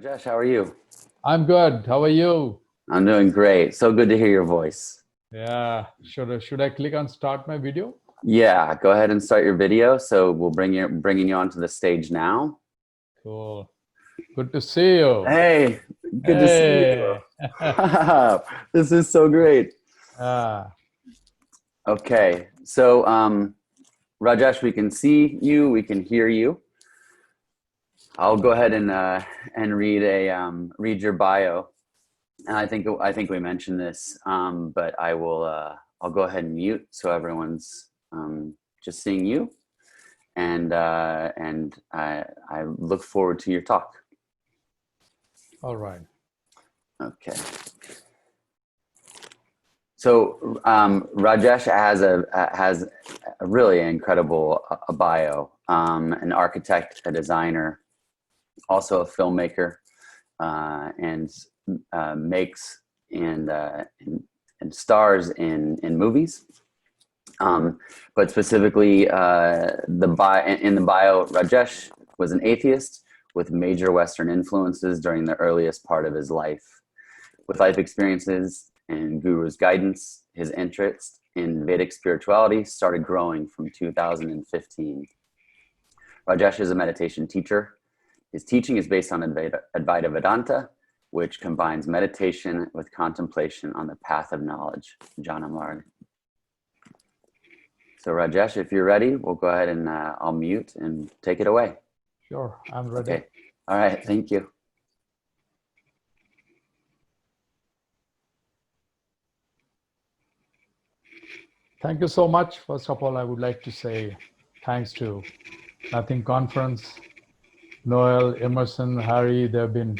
Rajesh, how are you? I'm good. How are you? I'm doing great. So good to hear your voice. Yeah. Should I click on start my video? Yeah, go ahead and start your video. So we'll bringing you onto the stage now. Cool. Good to see you. Hey, good to see you. Hey. This is so great. Ah, Okay, so Rajesh, we can see you, we can hear you. I'll go ahead and read your bio. And I think we mentioned this, but I'll go ahead and mute so everyone's just seeing you, and I look forward to your talk. all right. Okay. So Rajesh has a really incredible bio. An architect, a designer, also a filmmaker, and makes and stars in movies. But specifically, in the bio, Rajesh was an atheist with major Western influences during the earliest part of his life. With life experiences and Guru's guidance, his interest in Vedic spirituality started growing from 2015. Rajesh is a meditation teacher. His teaching is based on advaitavedanta, which combines meditation with contemplation on the path of knowledge, jnana marg. So Rajesh, if you're ready, we'll go ahead and I'll mute and take it away. Sure, I'm ready. Okay. All right. Thank you. Thank you so much. First of all, I would like to say thanks to Nothing Conference, Noel, Emerson, Harry. They've been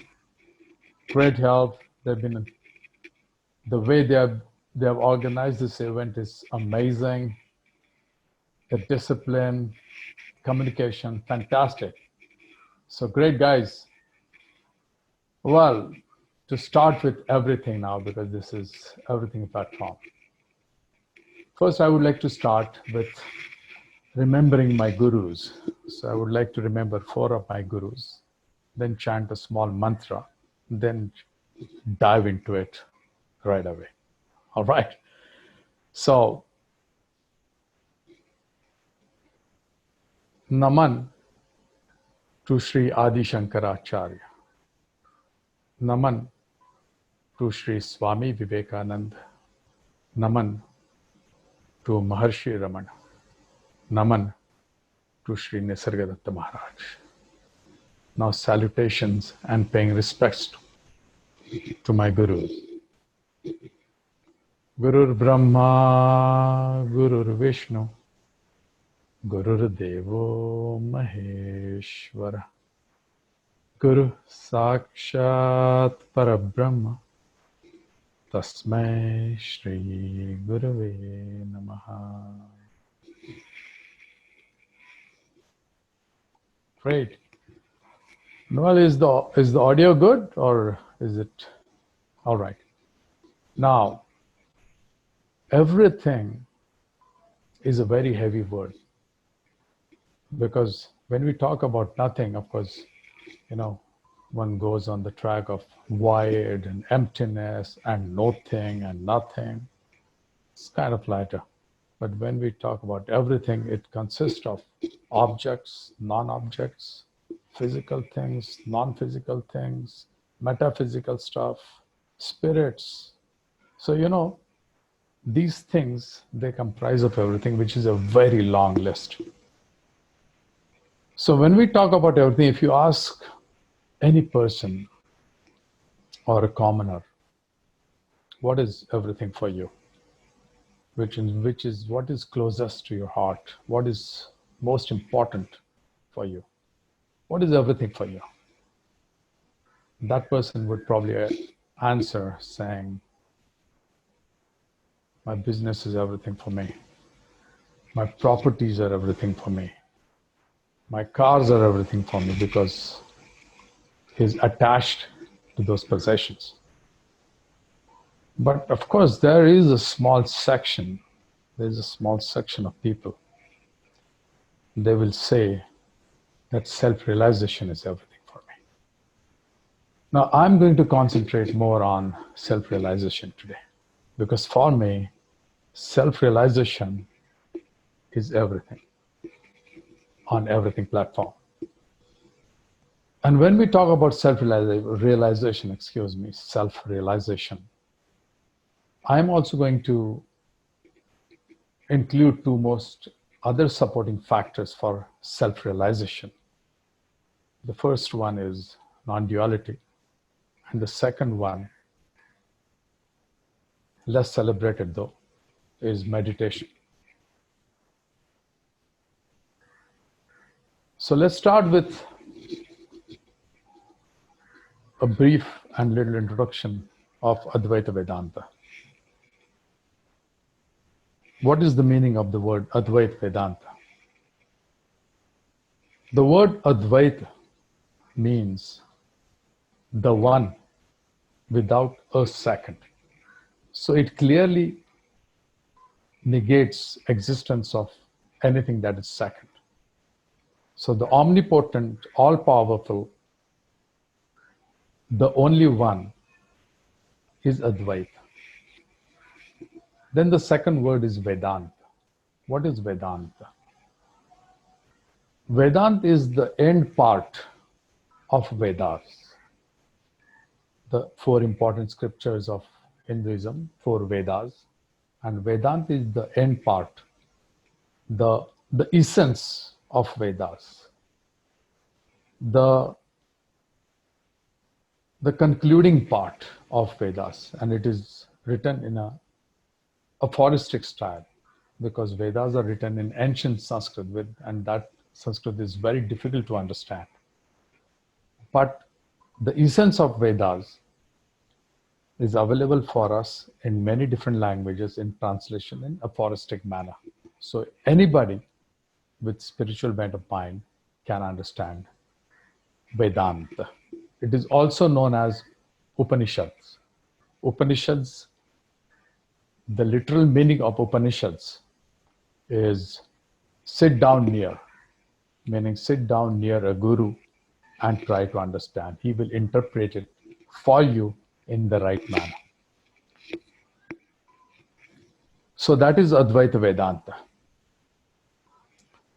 great help. They've been the way they have organized this event is amazing. The discipline, communication, fantastic. So great, guys. Well, to start with everything now, because this is everything platform. First, I would like to start with remembering my gurus. So I would like to remember 4 of my gurus, then chant a small mantra, then dive into it right away. All right. So, Naman to Sri Adi Shankaracharya. Naman to Sri Swami Vivekananda. Naman to Maharshi Ramana. Naman to Sri Nisargadatta Maharaj. Now salutations and paying respects to my Gurus. Gurur Brahma, Gurur Vishnu, Gurur Devo Maheshwara. Guru Sakshat Parabrahma. Tasmai Shri Gurave Namaha. Great. Noel, is the audio good or is it all right? Now, everything is a very heavy word, because when we talk about nothing, of course, one goes on the track of void and emptiness and nothing and nothing. It's kind of lighter. But when we talk about everything, it consists of objects, non-objects, physical things, non-physical things, metaphysical stuff, spirits. So, these things, they comprise of everything, which is a very long list. So when we talk about everything, if you ask any person or a commoner, what is everything for you? What is closest to your heart? What is most important for you? What is everything for you? That person would probably answer saying, my business is everything for me. My properties are everything for me. My cars are everything for me, because he's attached to those possessions. But of course, there is a small section. There's a small section of people. They will say that self-realization is everything for me. Now, I'm going to concentrate more on self-realization today, because for me, self-realization is everything on everything platform. And when we talk about self-realization, self-realization, I'm also going to include two most other supporting factors for self-realization. The first one is non-duality, and the second one, less celebrated though, is meditation. So let's start with a brief and little introduction of Advaitavedanta. What is the meaning of the word Advaitavedanta? The word Advaita means the one without a second. So it clearly negates existence of anything that is second. So the omnipotent, all-powerful, the only one is Advaita. Then the second word is Vedanta. What is Vedanta? Vedanta is the end part of Vedas, the four important scriptures of Hinduism, four Vedas. And Vedanta is the end part, the essence of Vedas, the concluding part of Vedas. And it is written in a aphoristic style, because Vedas are written in ancient Sanskrit, and that Sanskrit is very difficult to understand. But the essence of Vedas is available for us in many different languages in translation in aphoristic manner. So anybody with spiritual bent of mind can understand Vedanta. It is also known as Upanishads. Upanishads, the literal meaning of Upanishads is sit down near, meaning sit down near a guru and try to understand. He will interpret it for you in the right manner. So that is Advaita Vedanta.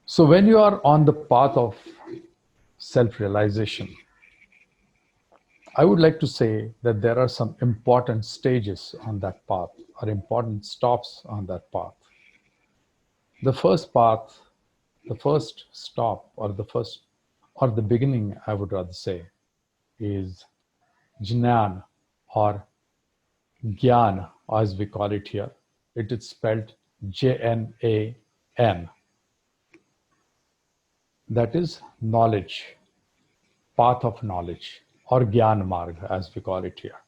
So when you are on the path of self-realization, I would like to say that there are some important stages on that path, or important stops on that path. The first path, the first stop, or the beginning, I would rather say, is Jnana, or Gyan, as we call it here. It is spelled Jnan. That is knowledge, path of knowledge, or Gyan Marg, as we call it here.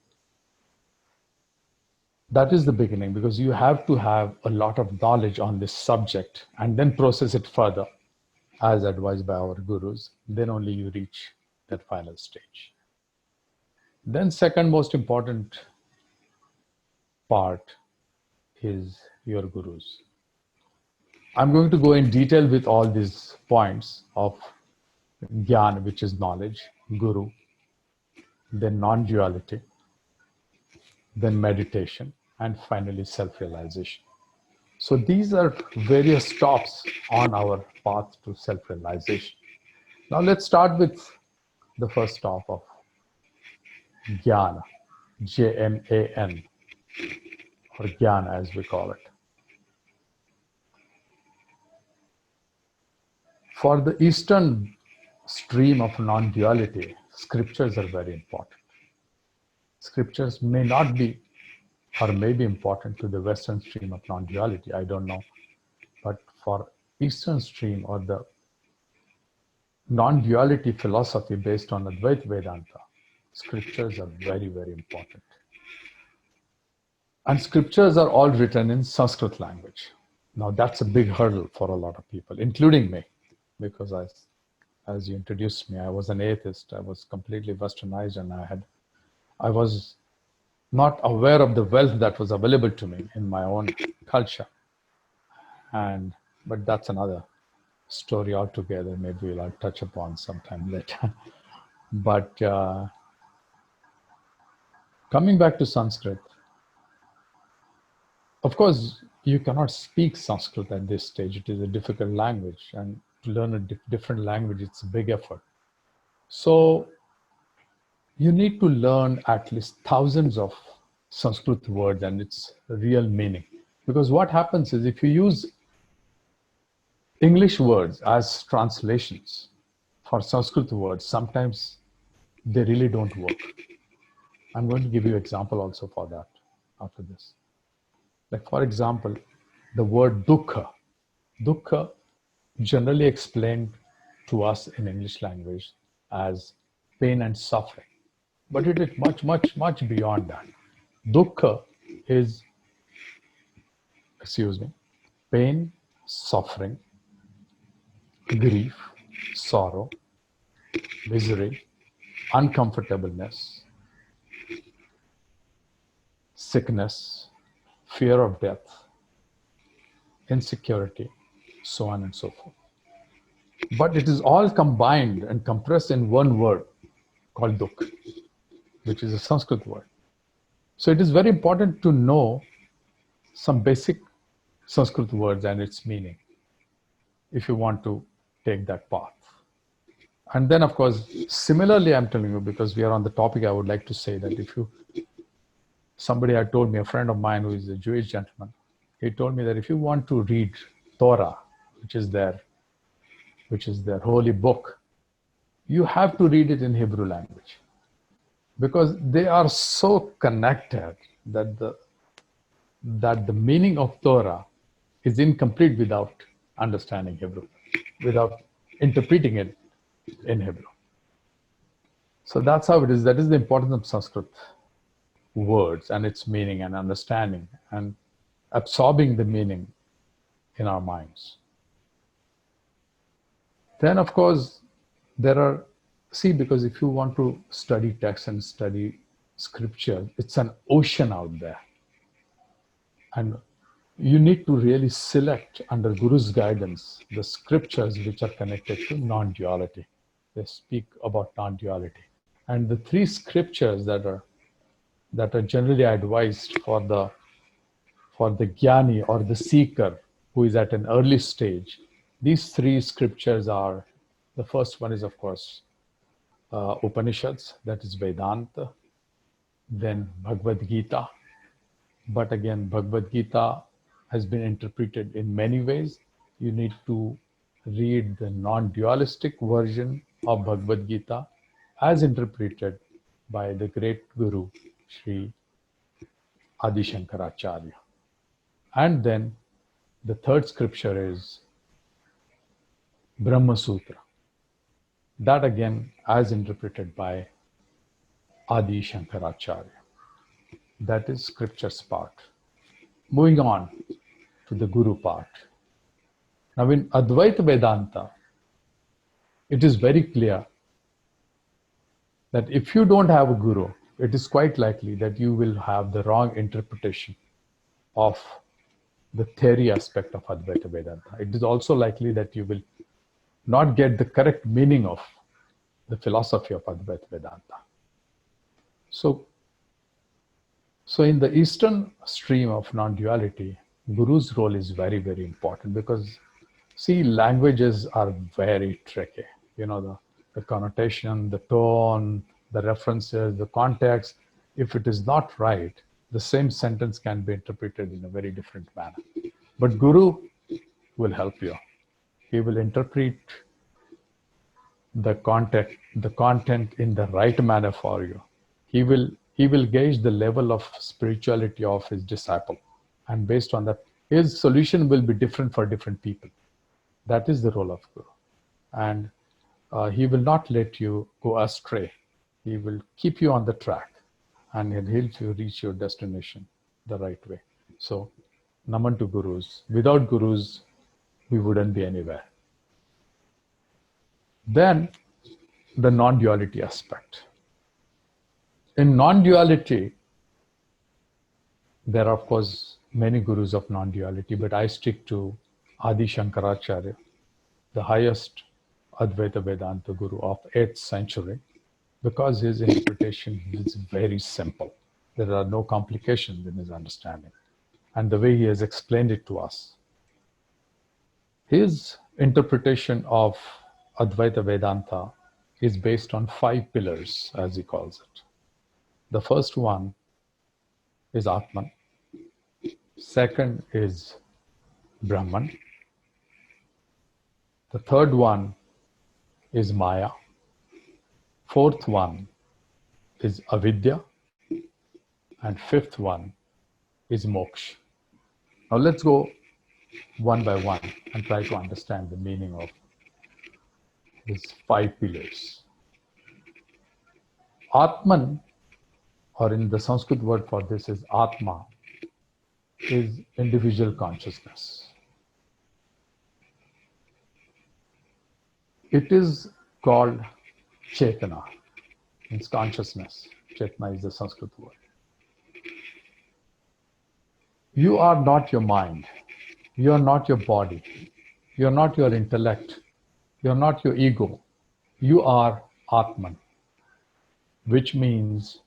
That is the beginning, because you have to have a lot of knowledge on this subject and then process it further, as advised by our gurus. Then only you reach that final stage. Then second most important part is your gurus. I'm going to go in detail with all these points of Gyan, which is knowledge, guru, then non-duality, then meditation, and finally self-realization. So these are various stops on our path to self-realization. Now let's start with the first stop of Jnana, Jnan, or Jnana as we call it. For the Eastern stream of non-duality, scriptures are very important. Scriptures may not be, or may be important to the Western stream of non-duality, I don't know. But for Eastern stream, or the non-duality philosophy based on Advaita Vedanta, scriptures are very, very important. And scriptures are all written in Sanskrit language. Now that's a big hurdle for a lot of people, including me, because as you introduced me, I was an atheist. I was completely westernized, and I was not aware of the wealth that was available to me in my own culture. But that's another story altogether. Maybe I'll touch upon sometime later. But Coming back to Sanskrit, of course, you cannot speak Sanskrit at this stage. It is a difficult language, and to learn a different language, it's a big effort. So you need to learn at least thousands of Sanskrit words and its real meaning. Because what happens is if you use English words as translations for Sanskrit words, sometimes they really don't work. I'm going to give you an example also for that after this. Like for example, the word dukkha. Dukkha generally explained to us in English language as pain and suffering. But it is much, much, much beyond that. Dukkha is, pain, suffering, grief, sorrow, misery, uncomfortableness, sickness, fear of death, insecurity, so on and so forth. But it is all combined and compressed in one word called dukkha, which is a Sanskrit word. So it is very important to know some basic Sanskrit words and its meaning if you want to take that path. And then, of course, similarly, I'm telling you, because we are on the topic, I would like to say that somebody had told me, a friend of mine who is a Jewish gentleman, he told me that if you want to read Torah, which is their holy book, you have to read it in Hebrew language, because they are so connected that the meaning of Torah is incomplete without understanding Hebrew, without interpreting it in Hebrew. So that's how it is. That is the importance of Sanskrit words and its meaning and understanding and absorbing the meaning in our minds. Then, of course, because if you want to study text and study scripture, it's an ocean out there. And you need to really select, under Guru's guidance, the scriptures which are connected to non-duality. They speak about non-duality. And the three scriptures that are generally advised for the jnani or the seeker who is at an early stage, these three scriptures are, the first one is, of course, Upanishads, that is Vedanta, then Bhagavad Gita. But again, Bhagavad Gita has been interpreted in many ways. You need to read the non-dualistic version of Bhagavad Gita as interpreted by the great Guru, Sri Adi Shankaracharya. And then the third scripture is Brahma Sutra. That again, as interpreted by Adi Shankaracharya. That is scripture's part. Moving on to the Guru part. Now in Advaitavedanta, it is very clear that if you don't have a Guru, it is quite likely that you will have the wrong interpretation of the theory aspect of Advaitavedanta. It is also likely that you will not get the correct meaning of the philosophy of Advaitavedanta. So in the Eastern stream of non-duality, Guru's role is very, very important, because see, languages are very tricky. The connotation, the tone, the references, the context. If it is not right, the same sentence can be interpreted in a very different manner. But Guru will help you. He will interpret the content in the right manner for you. He will gauge the level of spirituality of his disciple. And based on that, his solution will be different for different people. That is the role of Guru. And he will not let you go astray. He will keep you on the track and he'll help you reach your destination the right way. So, Naman to Gurus. Without Gurus, we wouldn't be anywhere. Then, the non-duality aspect. In non-duality, there are, of course, many Gurus of non-duality, but I stick to Adi Shankaracharya, the highest Advaita Vedanta Guru of 8th century, because his interpretation is very simple. There are no complications in his understanding and the way he has explained it to us. His interpretation of Advaita Vedanta is based on 5 pillars, as he calls it. The first one is Atman. Second is Brahman. The third one is Maya. Fourth one is Avidya. And fifth one is Moksha. Now let's go one by one and try to understand the meaning of these 5 pillars. Atman, or in the Sanskrit word for this is Atma, is individual consciousness. It is called Chetana, means consciousness. Chetana is the Sanskrit word. You are not your mind. You are not your body. You are not your intellect. You are not your ego. You are Atman, which means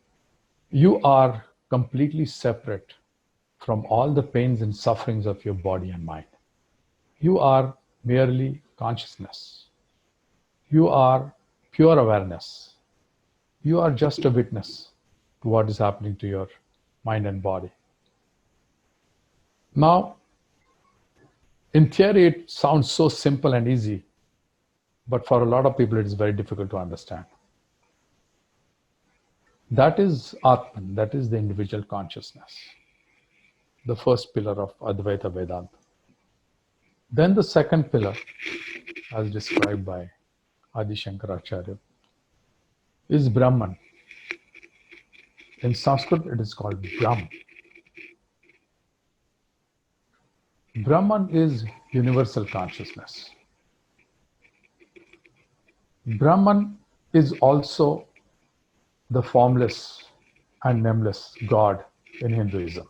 you are completely separate from all the pains and sufferings of your body and mind. You are merely consciousness. You are pure awareness. You are just a witness to what is happening to your mind and body. Now, in theory, it sounds so simple and easy, but for a lot of people, it is very difficult to understand. That is Atman, that is the individual consciousness, the first pillar of Advaita Vedanta. Then the second pillar, as described by Adi Shankaracharya, is Brahman. In Sanskrit, it is called Brahm. Brahman is universal consciousness. Brahman is also the formless and nameless God in Hinduism.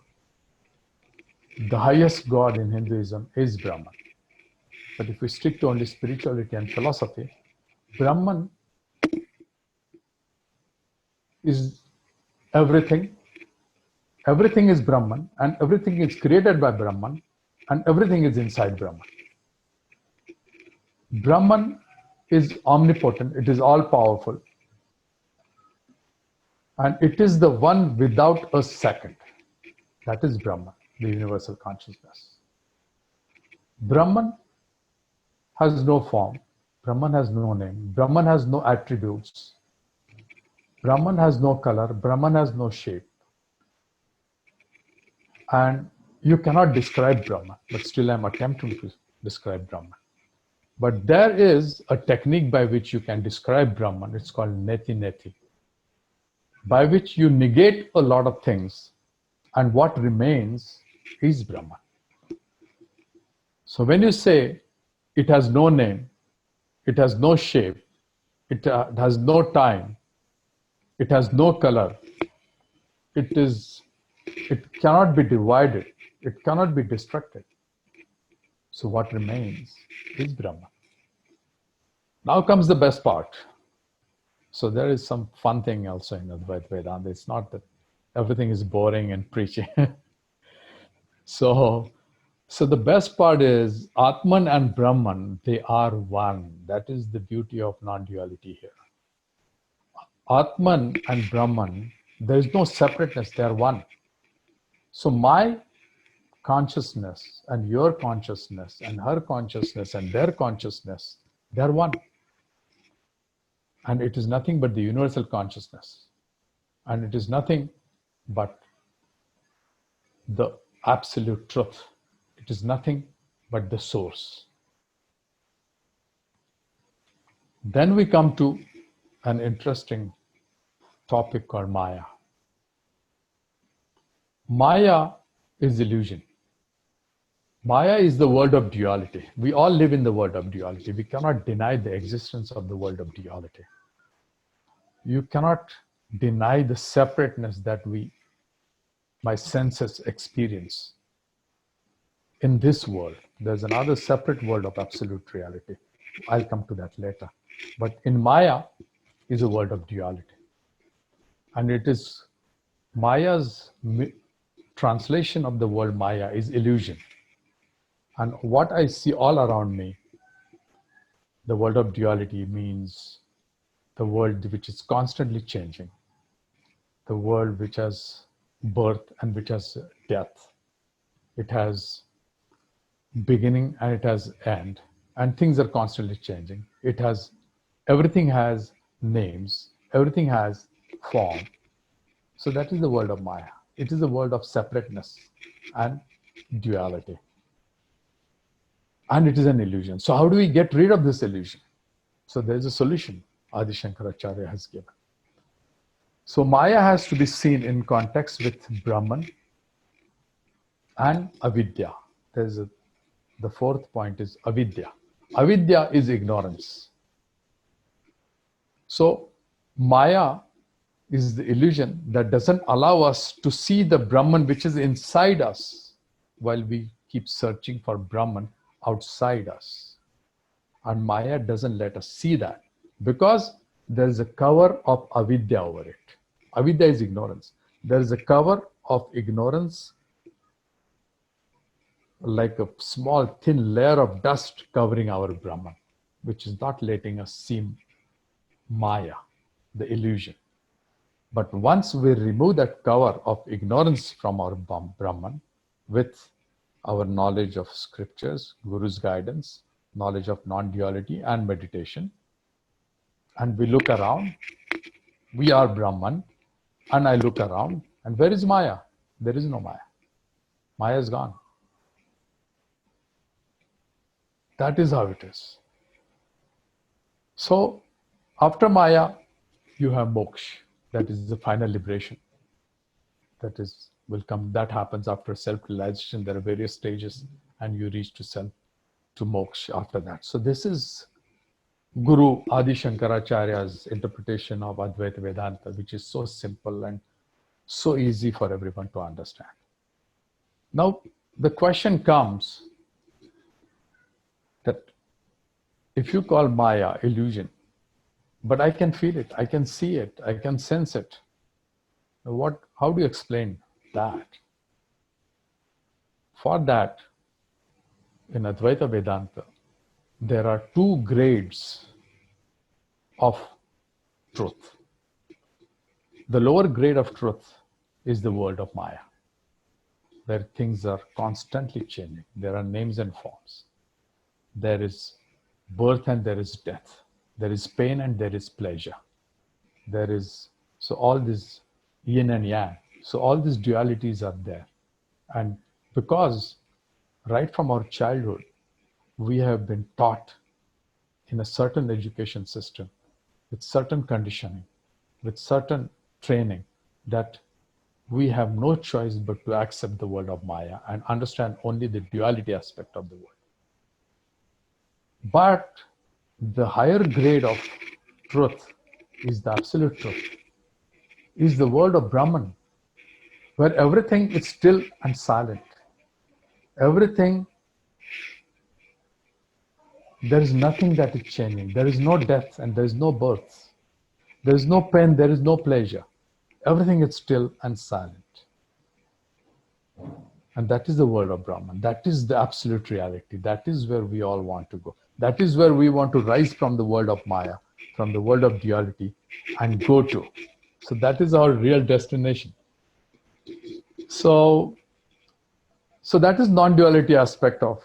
The highest God in Hinduism is Brahman. But if we stick to only spirituality and philosophy, Brahman is everything. Everything is Brahman, and everything is created by Brahman, and everything is inside Brahman. Brahman is omnipotent, it is all powerful, and it is the one without a second. That is Brahman, the universal consciousness. Brahman has no form, Brahman has no name, Brahman has no attributes, Brahman has no color, Brahman has no shape. And you cannot describe Brahman, but still I'm attempting to describe Brahman. But there is a technique by which you can describe Brahman. It's called neti neti, by which you negate a lot of things, and what remains is Brahman. So when you say it has no name, it has no shape, it has no time, it has no color, it cannot be divided, it cannot be destructed. So what remains is Brahman. Now comes the best part. So there is some fun thing also in Advaita Vedanta. It's not that everything is boring and preachy. So the best part is Atman and Brahman, they are one. That is the beauty of non-duality here. Atman and Brahman, there is no separateness, they are one. So my consciousness and your consciousness and her consciousness and their consciousness, they are one. And it is nothing but the universal consciousness. And it is nothing but the absolute truth. It is nothing but the source. Then we come to an interesting topic called Maya. Maya is illusion. Maya is the world of duality. We all live in the world of duality. We cannot deny the existence of the world of duality. You cannot deny the separateness that my senses experience. In this world, there's another separate world of absolute reality. I'll come to that later. But in Maya is a world of duality. And it is Maya's translation of the word Maya is illusion. And what I see all around me, the world of duality, means the world which is constantly changing, the world which has birth and which has death. It has beginning and it has end, and things are constantly changing. Everything has names, everything has form. So that is the world of Maya. It is a world of separateness and duality. And it is an illusion. So how do we get rid of this illusion? So there's a solution Adi Shankaracharya has given. So Maya has to be seen in context with Brahman and avidya. The fourth point is avidya. Avidya is ignorance. So Maya is the illusion that doesn't allow us to see the Brahman which is inside us while we keep searching for Brahman outside us. And Maya doesn't let us see that because there is a cover of avidya over it. Avidya is ignorance. There is a cover of ignorance, like a small thin layer of dust covering our Brahman, which is not letting us see Maya, the illusion. But once we remove that cover of ignorance from our Brahman with our knowledge of scriptures, Guru's guidance, knowledge of non-duality and meditation, and we look around, we are Brahman, and I look around, and where is Maya? There is no Maya. Maya is gone. That is how it is. So after Maya, you have moksha. That is the final liberation. That happens after self-realization. There are various stages, and you reach to moksha after that. So this is Guru Adi Shankaracharya's interpretation of Advaitavedanta, which is so simple and so easy for everyone to understand. Now, the question comes that if you call Maya illusion, but I can feel it, I can see it, I can sense it. How do you explain that? For that, in Advaita Vedanta, there are two grades of truth. The lower grade of truth is the world of Maya, where things are constantly changing. There are names and forms. There is birth and there is death. There is pain and there is pleasure. So all this yin and yang. So all these dualities are there. And because right from our childhood, we have been taught in a certain education system, with certain conditioning, with certain training, that we have no choice but to accept the world of Maya and understand only the duality aspect of the world. But the higher grade of truth is the absolute truth, is the world of Brahman, where everything is still and silent. Everything, there is nothing that is changing. There is no death and there is no birth. There is no pain, there is no pleasure. Everything is still and silent. And that is the world of Brahman. That is the absolute reality. That is where we all want to go. That is where we want to rise from the world of Maya, from the world of duality, and go to. So that is our real destination. So that is non-duality aspect of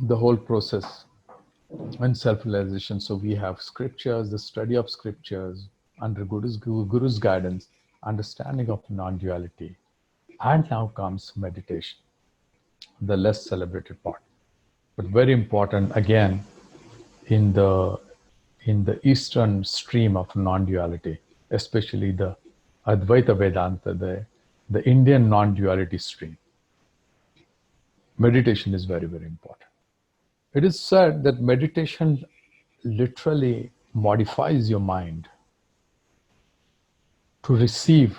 the whole process and self-realization. So we have scriptures, the study of scriptures, under Guru's guidance, understanding of non-duality. And now comes meditation, the less celebrated part, but very important again in the Eastern stream of non-duality, especially the Advaita Vedanta, the Indian non-duality stream. Meditation is very, very important. It is said that meditation literally modifies your mind to receive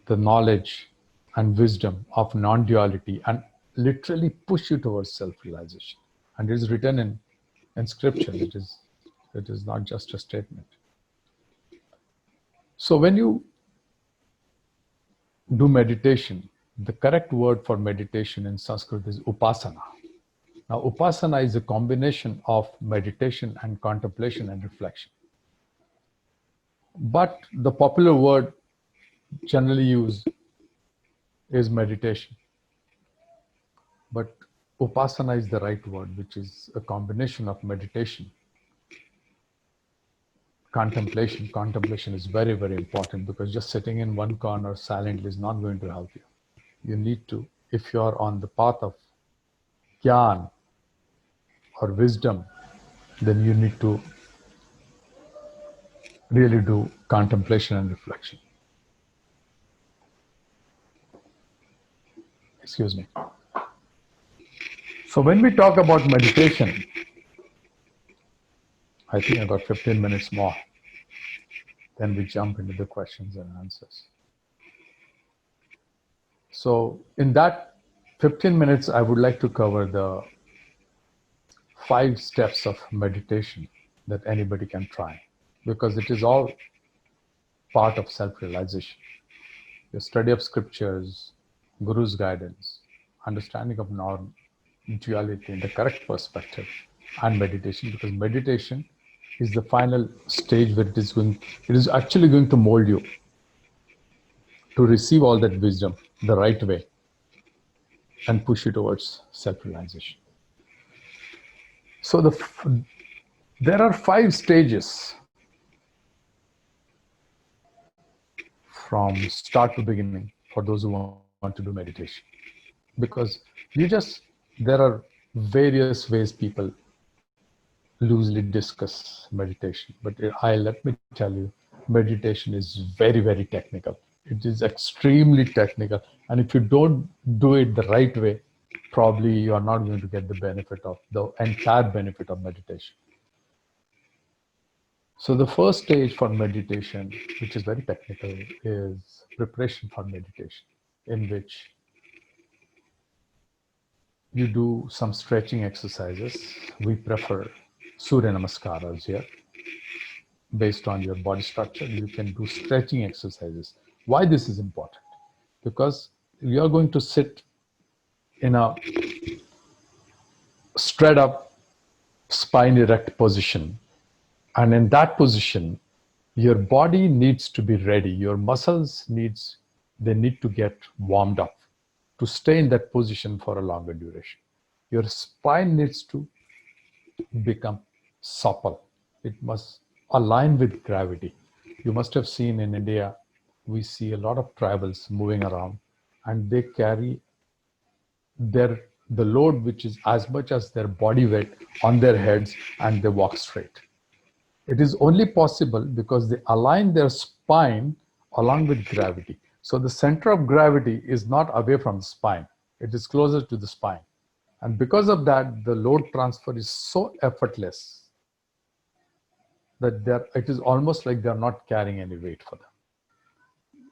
the knowledge and wisdom of non-duality and literally push you towards self-realization. And it is written in scripture. It It is not just a statement. So when you do meditation, the correct word for meditation in Sanskrit is upasana. Now, upasana is a combination of meditation and contemplation and reflection. But the popular word generally used is meditation. But upasana is the right word, which is a combination of meditation, contemplation. Contemplation is very, very important, because just sitting in one corner silently is not going to help you. You need to, if you are on the path of jnana or wisdom, then you need to really do contemplation and reflection. Excuse me. So when we talk about meditation, I think I got 15 minutes more. Then we jump into the questions and answers. So in that 15 minutes, I would like to cover the 5 steps of meditation that anybody can try, because it is all part of self-realization. The study of scriptures, Guru's guidance, understanding of non-duality in the correct perspective, and meditation, because meditation is the final stage where it is actually going to mold you to receive all that wisdom the right way and push you towards self-realization. So there are 5 stages from start to beginning for those who want to do meditation, because there are various ways people loosely discuss meditation, but let me tell you, meditation is very, very technical. It is extremely technical, and if you don't do it the right way, probably you are not going to get the entire benefit of meditation. So the first stage for meditation, which is very technical, is preparation for meditation, in which you do some stretching exercises. We prefer Surya Namaskaras here. Based on your body structure, you can do stretching exercises. Why this is important? Because you are going to sit in a straight up, spine erect position. And in that position, your body needs to be ready. Your muscles need to get warmed up to stay in that position for a longer duration. Your spine needs to become supple. It must align with gravity. You must have seen in India, we see a lot of tribals moving around, and they carry the load which is as much as their body weight on their heads, and they walk straight. It is only possible because they align their spine along with gravity. So the center of gravity is not away from the spine. It is closer to the spine. And because of that, the load transfer is so effortless that it is almost like they're not carrying any weight for them.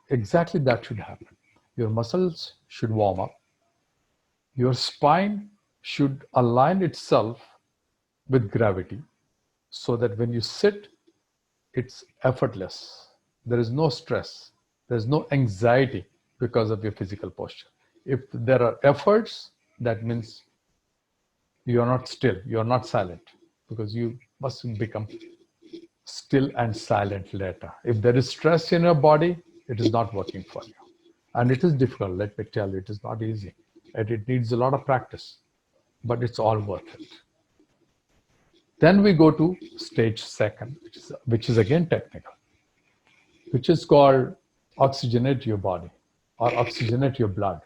Exactly that should happen. Your muscles should warm up. Your spine should align itself with gravity so that when you sit, it's effortless. There is no stress. There's no anxiety because of your physical posture. If there are efforts, that means you are not still, you are not silent, because you must become still and silent later. If there is stress in your body, it is not working for you. And it is difficult, let me tell you, it is not easy. And it needs a lot of practice, but it's all worth it. Then we go to stage 2, which is again technical, which is called oxygenate your body or oxygenate your blood.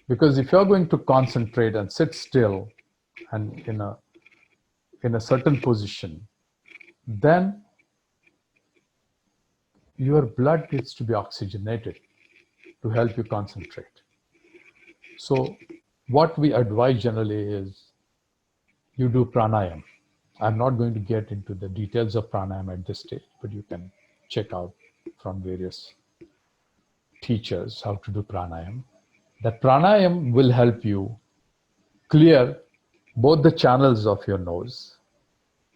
Because if you're going to concentrate and sit still and in a certain position, then your blood needs to be oxygenated to help you concentrate. So what we advise generally is you do pranayama. I'm not going to get into the details of pranayama at this stage, but you can check out from various teachers how to do pranayama. That pranayama will help you clear both the channels of your nose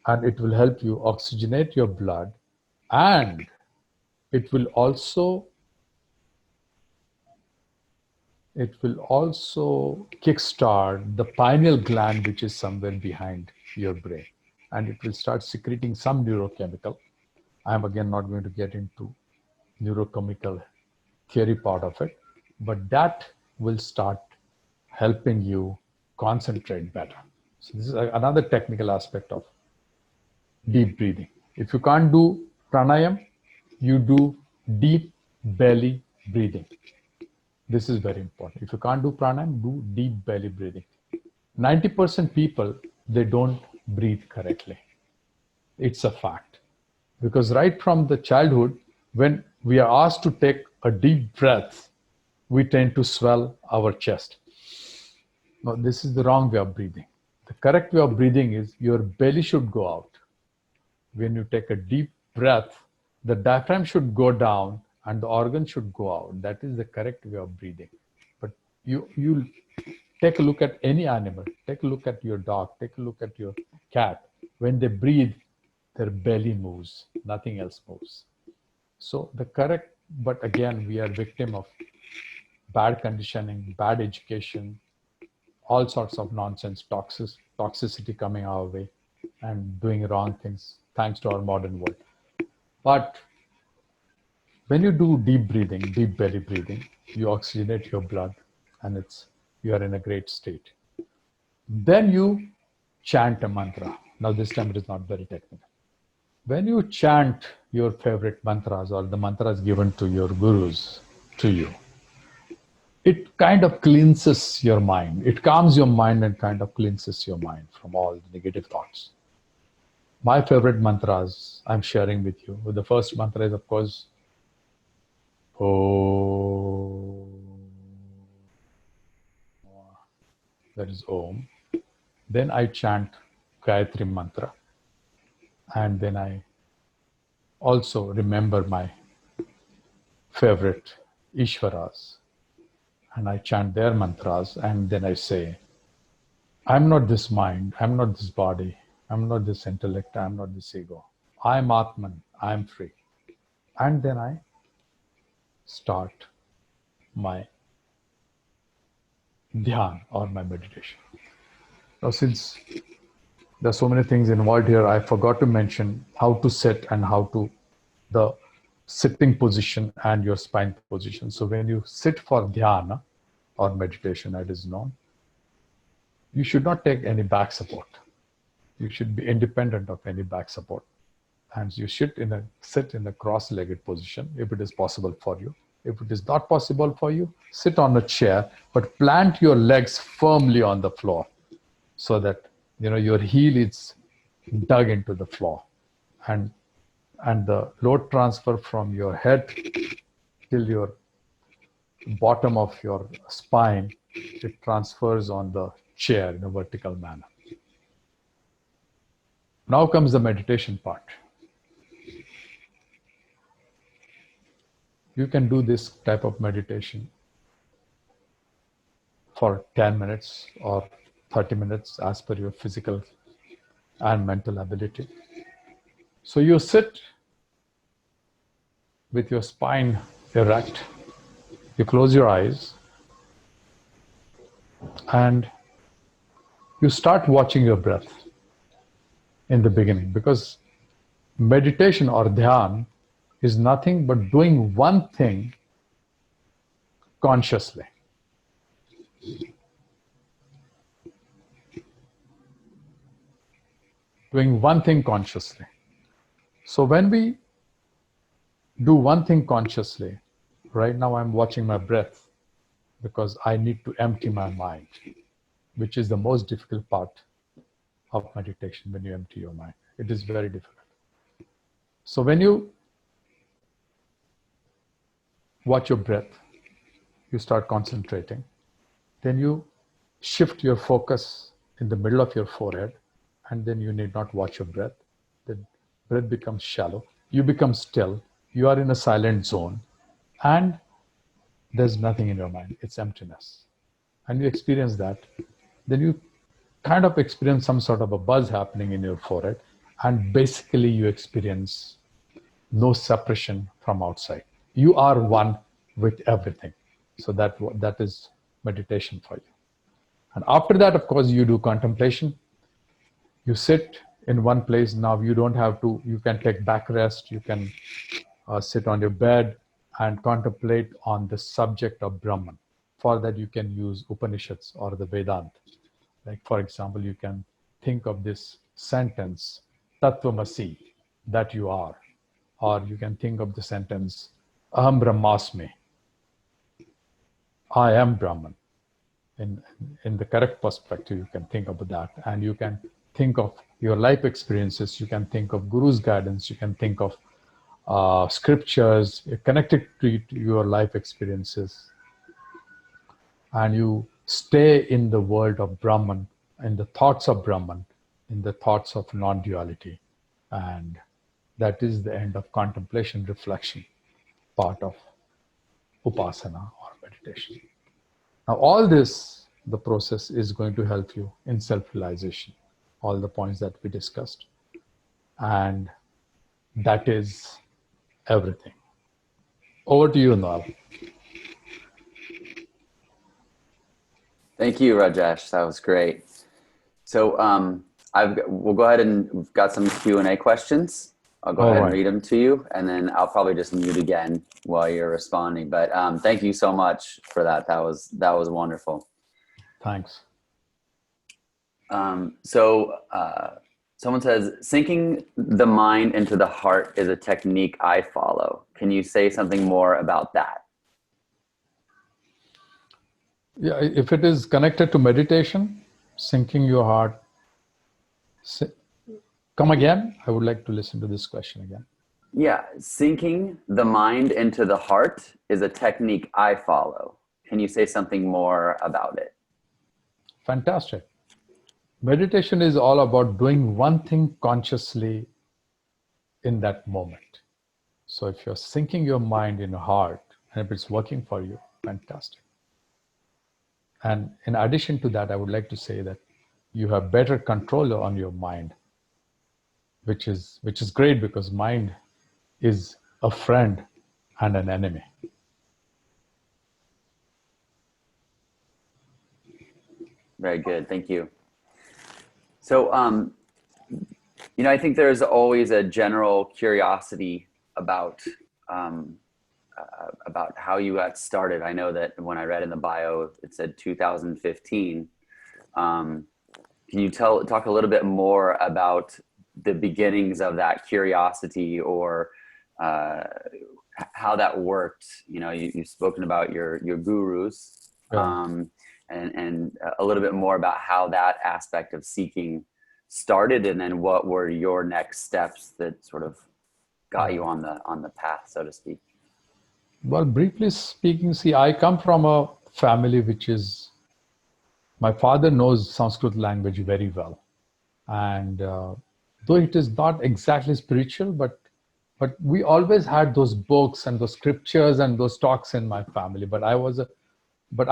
and it will help you oxygenate your blood, and it will also kickstart the pineal gland, which is somewhere behind your brain, and it will start secreting some neurochemical. I'm again not going to get into neurochemical theory part of it, but that will start helping you concentrate better. So this is another technical aspect of deep breathing. If you can't do pranayam, you do deep belly breathing. This is very important. If you can't do pranayam, do deep belly breathing. 90% people, they don't breathe correctly. It's a fact. Because right from the childhood, when we are asked to take a deep breath, we tend to swell our chest. No, this is the wrong way of breathing. The correct way of breathing is your belly should go out. When you take a deep breath, the diaphragm should go down and the organ should go out. That is the correct way of breathing. But you take a look at any animal, take a look at your dog, take a look at your cat. When they breathe, their belly moves, nothing else moves. So the correct, but again, we are victim of bad conditioning, bad education, all sorts of nonsense, toxicity coming our way, and doing wrong things thanks to our modern world. But when you do deep breathing, deep belly breathing, you oxygenate your blood, and you are in a great state. Then you chant a mantra. Now this time it is not very technical. When you chant your favorite mantras or the mantras given to your gurus to you, it kind of cleanses your mind. It calms your mind and kind of cleanses your mind from all the negative thoughts. My favorite mantras I'm sharing with you. The first mantra is, of course, Om. That is Om. Then I chant Gayatri mantra. And then I also remember my favorite Ishwaras. And I chant their mantras. And then I say, I'm not this mind. I'm not this body. I'm not this intellect. I'm not this ego. I'm Atman. I'm free. And then I start my dhyan or my meditation. Now, since there's so many things involved here, I forgot to mention how to sit and the sitting position and your spine position. So when you sit for dhyana or meditation, it is known, you should not take any back support. You should be independent of any back support. And you should sit in a cross-legged position if it is possible for you. If it is not possible for you, sit on a chair, but plant your legs firmly on the floor so that your heel is dug into the floor, and the load transfer from your head till your bottom of your spine, it transfers on the chair in a vertical manner. Now comes the meditation part. You can do this type of meditation for 10 minutes or 30 minutes as per your physical and mental ability. So you sit with your spine erect, you close your eyes, and you start watching your breath in the beginning, because meditation or dhyan is nothing but doing one thing consciously. Doing one thing consciously. So when we do one thing consciously, right now I'm watching my breath because I need to empty my mind, which is the most difficult part of meditation. When you empty your mind, it is very difficult. So when you watch your breath, you start concentrating, then you shift your focus in the middle of your forehead, and then you need not watch your breath. The breath becomes shallow, you become still, you are in a silent zone, and there's nothing in your mind, it's emptiness. And you experience that, then you kind of experience some sort of a buzz happening in your forehead, And basically you experience no separation from outside. You are one with everything. So that is meditation for you. And after that, of course, you do contemplation. You sit in one place. Now you don't have to, you can take back rest. You can sit on your bed and contemplate on the subject of Brahman. For that, you can use Upanishads or the Vedanta. Like, for example, you can think of this sentence, Tattvamasi, that you are. Or you can think of the sentence, Aham Brahmasmi, I am Brahman. In the correct perspective, you can think about that. And you can think of your life experiences. You can think of Guru's guidance. You can think of scriptures connected to your life experiences. And you stay in the world of Brahman, in the thoughts of Brahman, in the thoughts of non-duality. And that is the end of contemplation, reflection, part of upasana or meditation. Now, all this, the process is going to help you in self-realization, all the points that we discussed. And that is everything. Over to you, Noel. Thank you, Rajesh. That was great. So we'll go ahead and we've got some Q&A questions. I'll go ahead and read them to you, and then I'll probably just mute again while you're responding. But thank you so much for that. That was wonderful. Thanks. Someone says, sinking the mind into the heart is a technique I follow. Can you say something more about that? Yeah, if it is connected to meditation, sinking your heart. Come again? I would like to listen to this question again. Yeah, sinking the mind into the heart is a technique I follow. Can you say something more about it? Fantastic. Meditation is all about doing one thing consciously in that moment. So if you're sinking your mind in your heart, and if it's working for you, fantastic. And in addition to that, I would like to say that you have better control on your mind, which is great, because mind is a friend and an enemy. Very good. Thank you. So, I think there's always a general curiosity about how you got started. I know that when I read in the bio, it said 2015. Can you talk a little bit more about the beginnings of that curiosity, or how that worked? You've spoken about your gurus, and a little bit more about how that aspect of seeking started, and then what were your next steps that sort of got you on the path, so to speak. Well, briefly speaking, see, I come from a family which is, my father knows Sanskrit language very well. And though it is not exactly spiritual, but we always had those books and those scriptures and those talks in my family. But I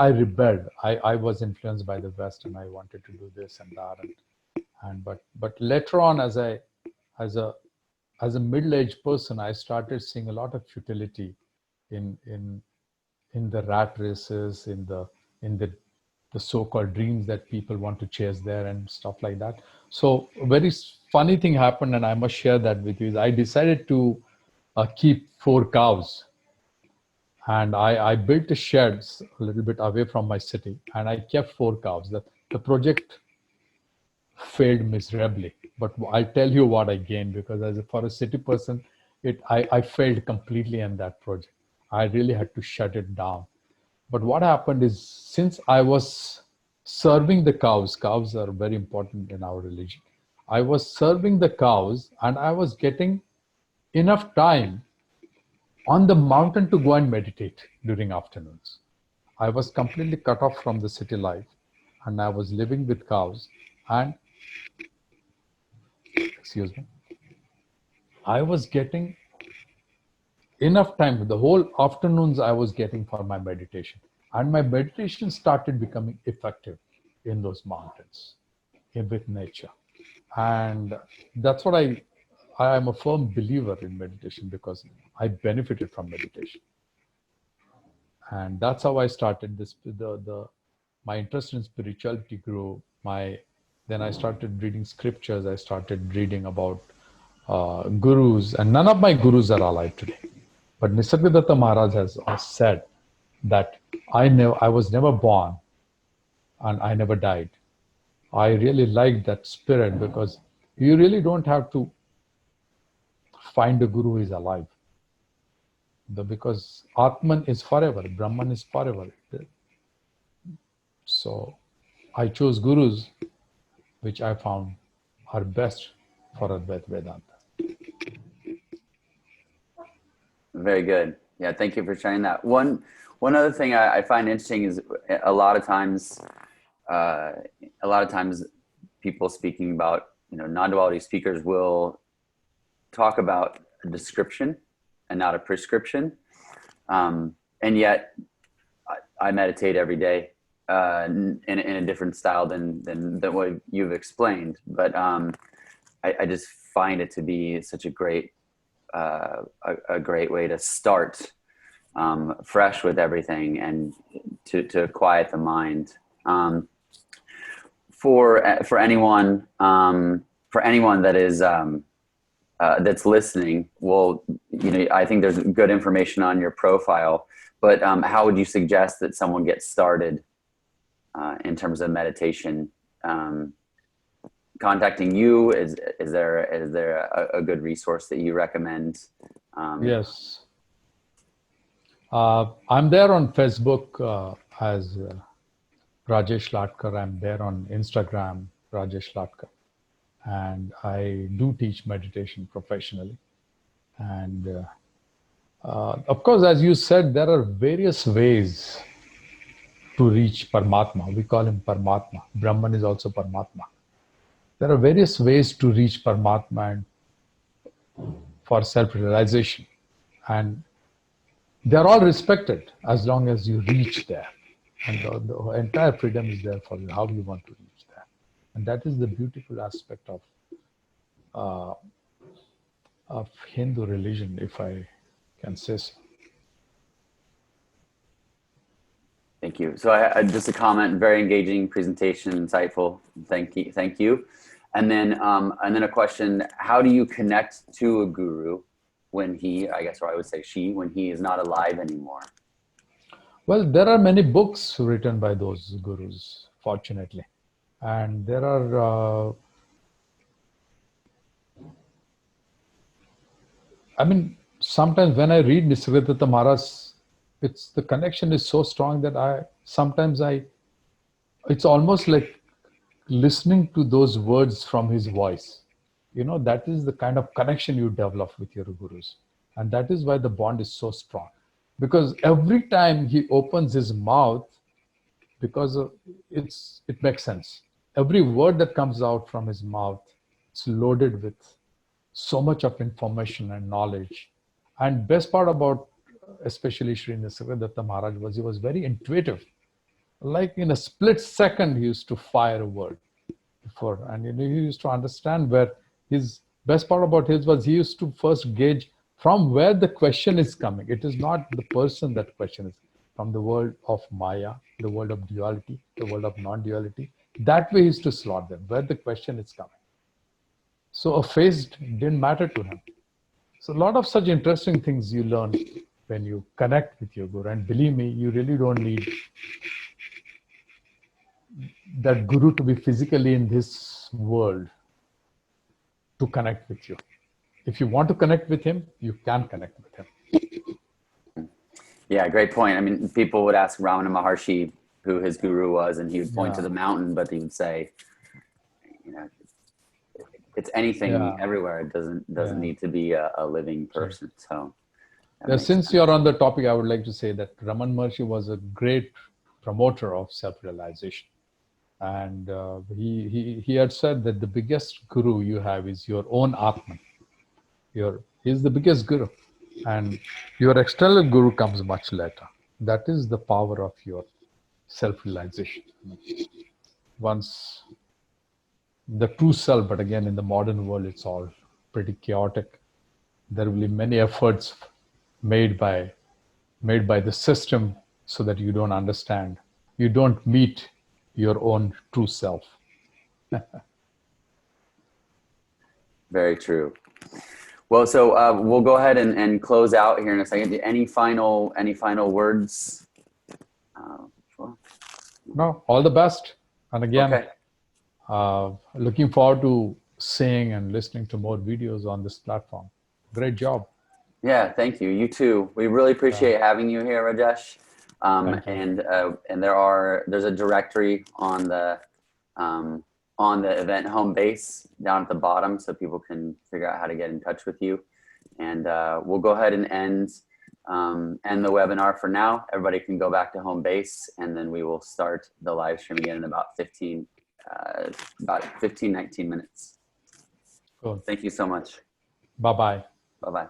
rebelled. I was influenced by the West, and I wanted to do this and that. But later on, as a middle-aged person, I started seeing a lot of futility in the rat races, in the so-called dreams that people want to chase there and stuff like that. So a very funny thing happened, and I must share that with you. I decided to keep 4 cows. And I built a shed a little bit away from my city, and I kept 4 cows. The project failed miserably, but I'll tell you what I gained, because for a city person, I failed completely in that project. I really had to shut it down. But what happened is, since I was serving the cows are very important in our religion. I was serving the cows, and I was getting enough time on the mountain to go and meditate during afternoons. I was completely cut off from the city life, and I was living with cows, and I was getting enough time. The whole afternoons I was getting for my meditation, and my meditation started becoming effective in those mountains, with nature. And that's what I am a firm believer in meditation, because I benefited from meditation. And that's how I started this. My interest in spirituality grew. Then I started reading scriptures. I started reading about gurus, and none of my gurus are alive today. But Nisargadatta Maharaj has said that I was never born and I never died. I really like that spirit, because you really don't have to find a guru who is alive. Because Atman is forever, Brahman is forever. So I chose gurus which I found are best for Advaita Vedanta. Very good. Yeah, thank you for sharing that. One other thing I find interesting is a lot of times people speaking about, non-duality speakers will talk about a description and not a prescription. And yet I meditate every day in a different style than what you've explained. But I just find it to be such a great way to start fresh with everything, and to quiet the mind. For anyone that is that's listening, well, I think there's good information on your profile, but how would you suggest that someone get started in terms of meditation? Contacting you, is there a good resource that you recommend? Yes. I'm there on Facebook as Rajesh Latkar. I'm there on Instagram, Rajesh Latkar. And I do teach meditation professionally. And of course, as you said, there are various ways to reach Paramatma. We call him Paramatma. Brahman is also Paramatma. There are various ways to reach Paramatma and for self-realization. And they're all respected as long as you reach there. And the entire freedom is there for you, how you want to reach there. And that is the beautiful aspect of Hindu religion, if I can say so. Thank you. So I just a comment, very engaging presentation, insightful. Thank you. And then a question: how do you connect to a guru when he, I guess, or I would say she, when he is not alive anymore? Well, there are many books written by those gurus, fortunately, and there are. Sometimes when I read Nisargadatta Maharaj, the connection is so strong that it's almost like listening to those words from his voice. That is the kind of connection you develop with your gurus. And that is why the bond is so strong. Because every time he opens his mouth, it makes sense. Every word that comes out from his mouth is loaded with so much of information and knowledge. And best part about especially Sri Nisargadatta Maharaj was he was very intuitive. Like in a split second, he used to fire a word before. And he used to understand where his best part about his was he used to first gauge from where the question is coming. It is not the person that question is from the world of Maya, the world of duality, the world of non-duality. That way he used to slot them, where the question is coming. So a face didn't matter to him. So a lot of such interesting things you learn when you connect with your guru. And believe me, you really don't need that guru to be physically in this world to connect with you. If you want to connect with him, you can connect with him. Yeah, great point. I mean, people would ask Ramana Maharshi who his guru was, and he would point to the mountain, but he would say, it's anything everywhere. It doesn't need to be a living person. So since you're on the topic, I would like to say that Ramana Maharshi was a great promoter of self-realization. And he had said that the biggest guru you have is your own Atman. He's the biggest guru. And your external guru comes much later. That is the power of your self-realization. Once the true self. But again, in the modern world, it's all pretty chaotic. There will be many efforts made by the system so that you don't understand, you don't meet your own true self. Very true. Well, so we'll go ahead and close out here in a second. Any final words? Sure. No, all the best. And again, Okay. looking forward to seeing and listening to more videos on this platform. Great job. Yeah, thank you. You too. We really appreciate having you here, Rajesh. And there's a directory on the event home base down at the bottom, so people can figure out how to get in touch with you. And we'll go ahead and end the webinar for now. Everybody can go back to home base, and then we will start the live stream again in about 19 minutes. Cool. Thank you so much. Bye-bye. Bye-bye.